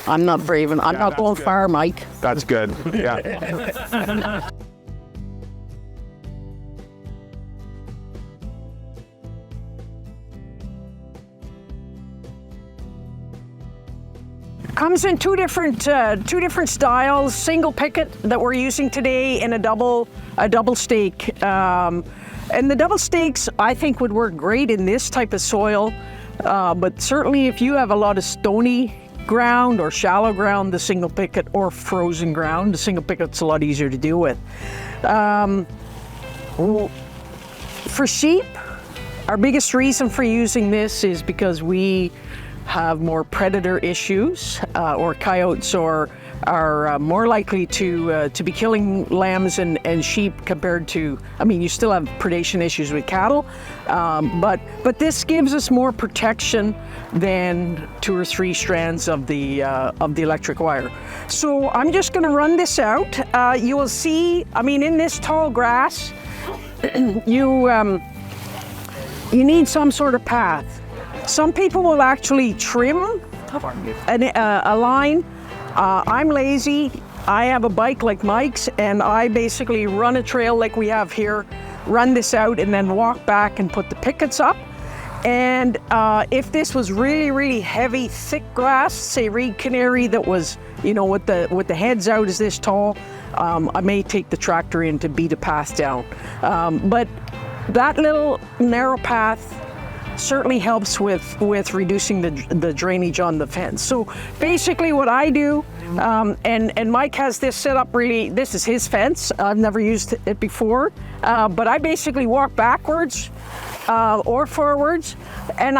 I'm not brave and I'm not going far, Mike. That's good. Yeah. Comes in two different styles. Single picket that we're using today, and a double stake. And the double stakes I think would work great in this type of soil, but certainly if you have a lot of stony ground or shallow ground, the single picket, or frozen ground, the single picket's a lot easier to deal with. For sheep, our biggest reason for using this is because we have more predator issues, or coyotes are more likely to be killing lambs and sheep compared to, I mean, you still have predation issues with cattle, but this gives us more protection than 2 or 3 strands of the electric wire. So I'm just going to run this out. You will see, I mean, in this tall grass, you need some sort of path. Some people will actually trim a line. I'm lazy. I have a bike like Mike's, and I basically run a trail like we have here, run this out, and then walk back and put the pickets up. And if this was really, really heavy, thick grass, say reed canary that was, you know, with the heads out is this tall, I may take the tractor in to beat a path down. But that little narrow path certainly helps with reducing the drainage on the fence. So basically what I do, and Mike has this set up really, this is his fence. I've never used it before, but I basically walk backwards or forwards, and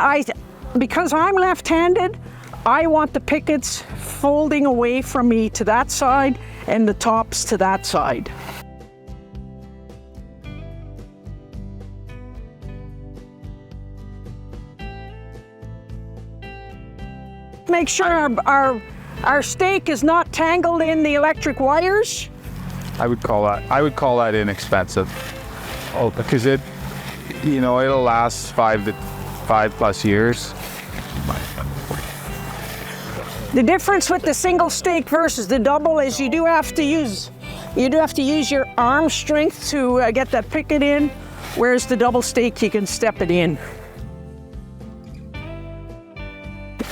because I'm left-handed, I want the pickets folding away from me to that side and the tops to that side. Make sure our stake is not tangled in the electric wires. I would call that inexpensive. Oh, because it, you know, it'll last 5+ years. The difference with the single stake versus the double is you do have to use your arm strength to get that picket in, whereas the double stake you can step it in.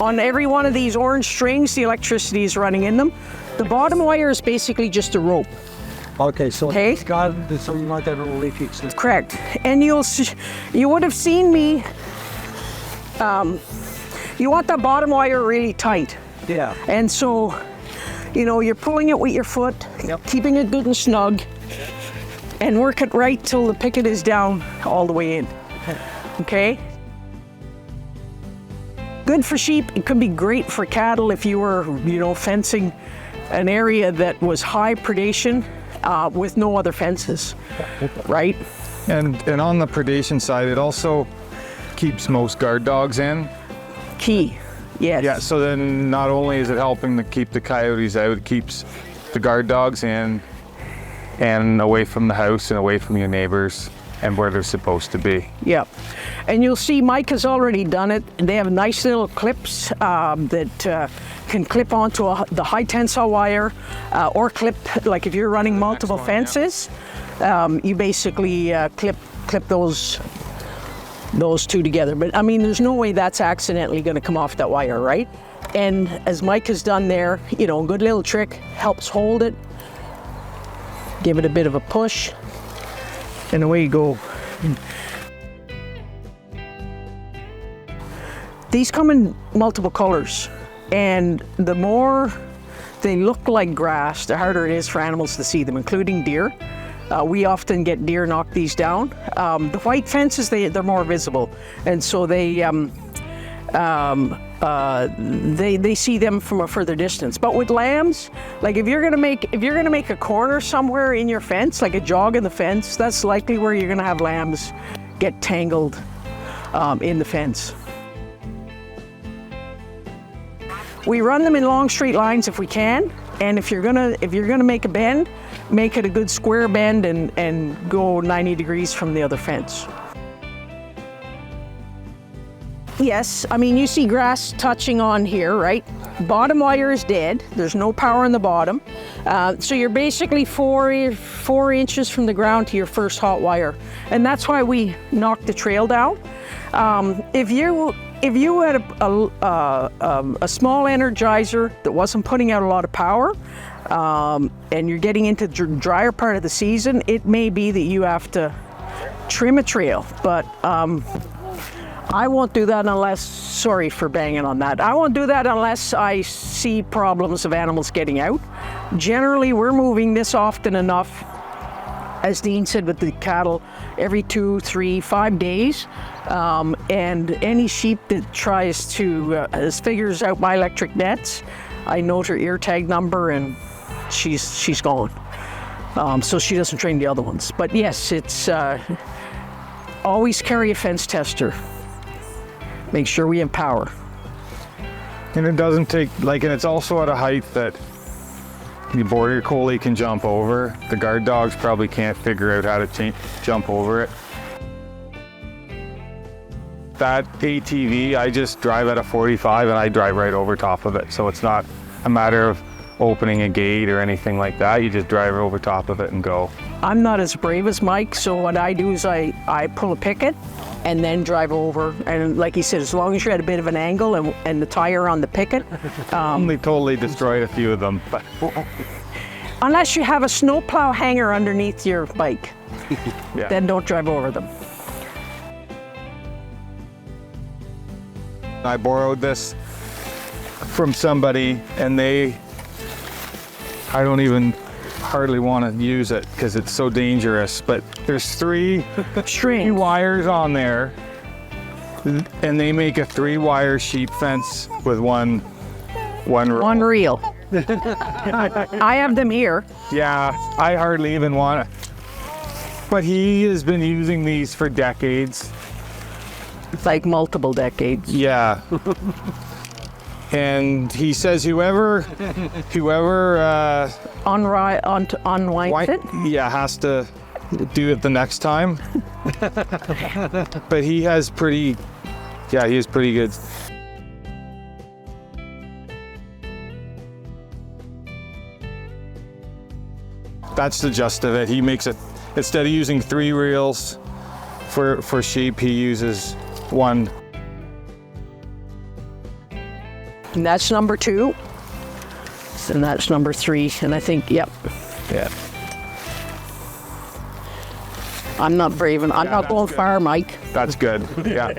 On every one of these orange strings, the electricity is running in them. The bottom wire is basically just a rope. Okay, so it's got something like that little leafy system. Correct. And you would have seen me, you want that bottom wire really tight. Yeah. And so, you know, you're pulling it with your foot, keeping it good and snug, and work it right till the picket is down all the way in. Okay? Good for sheep. It could be great for cattle if you were, you know, fencing an area that was high predation with no other fences, right? And on the predation side, it also keeps most guard dogs in. Key, yes. Yeah, so then not only is it helping to keep the coyotes out, it keeps the guard dogs in and away from the house and away from your neighbors and where they're supposed to be. Yeah, and you'll see Mike has already done it. They have nice little clips that can clip onto the high tensile wire or clip, like if you're running multiple fences, you basically clip those two together. But I mean, there's no way that's accidentally going to come off that wire, right? And as Mike has done there, you know, a good little trick, helps hold it, give it a bit of a push, and away you go. These come in multiple colors, and the more they look like grass, the harder it is for animals to see them, including deer. We often get deer knock these down. The white fences, they're more visible, and so they see them from a further distance. But with lambs, like if you're gonna make a corner somewhere in your fence, like a jog in the fence, that's likely where you're gonna have lambs get tangled in the fence. We run them in long straight lines if we can, and if you're gonna make a bend, make it a good square bend and go 90 degrees from the other fence. Yes, I mean, you see grass touching on here, right? bottom wire is dead. There's no power in the bottom. So you're basically four inches from the ground to your first hot wire. And that's why we knocked the trail down. If you had a small energizer that wasn't putting out a lot of power, and you're getting into the drier part of the season, it may be that you have to trim a trail. But I won't do that unless, sorry for banging on that, I won't do that unless I see problems of animals getting out. Generally, we're moving this often enough, as Dean said with the cattle, every 2, 3, 5 days. And any sheep that tries to, figures out my electric nets, I note her ear tag number and she's gone. So she doesn't train the other ones. But yes, it's always carry a fence tester. Make sure we have power. And it doesn't take, and it's also at a height that the border collie can jump over. The guard dogs probably can't figure out how to jump over it. That ATV, I just drive at a 45 and I drive right over top of it. So it's not a matter of opening a gate or anything like that. You just drive over top of it and go. I'm not as brave as Mike, so what I do is I pull a picket and then drive over. And like he said, as long as you're at a bit of an angle and the tire on the picket. They totally destroyed a few of them. But unless you have a snowplow hanger underneath your bike, yeah. Then don't drive over them. I borrowed this from somebody and I don't even hardly want to use it because it's so dangerous, but there's 3 string wires on there and they make a 3-wire sheep fence with one reel. I have them here. Yeah, I hardly even want to. But he has been using these for decades. Like multiple decades. Yeah. And he says whoever unwinds it. Yeah, has to do it the next time. But he is pretty good. That's the gist of it. He makes it, instead of using 3 reels for sheep, he uses 1. And that's number 2. And that's number 3. And I think, yep. Yeah. I'm not brave and I'm not going far, Mike. That's good. Yeah.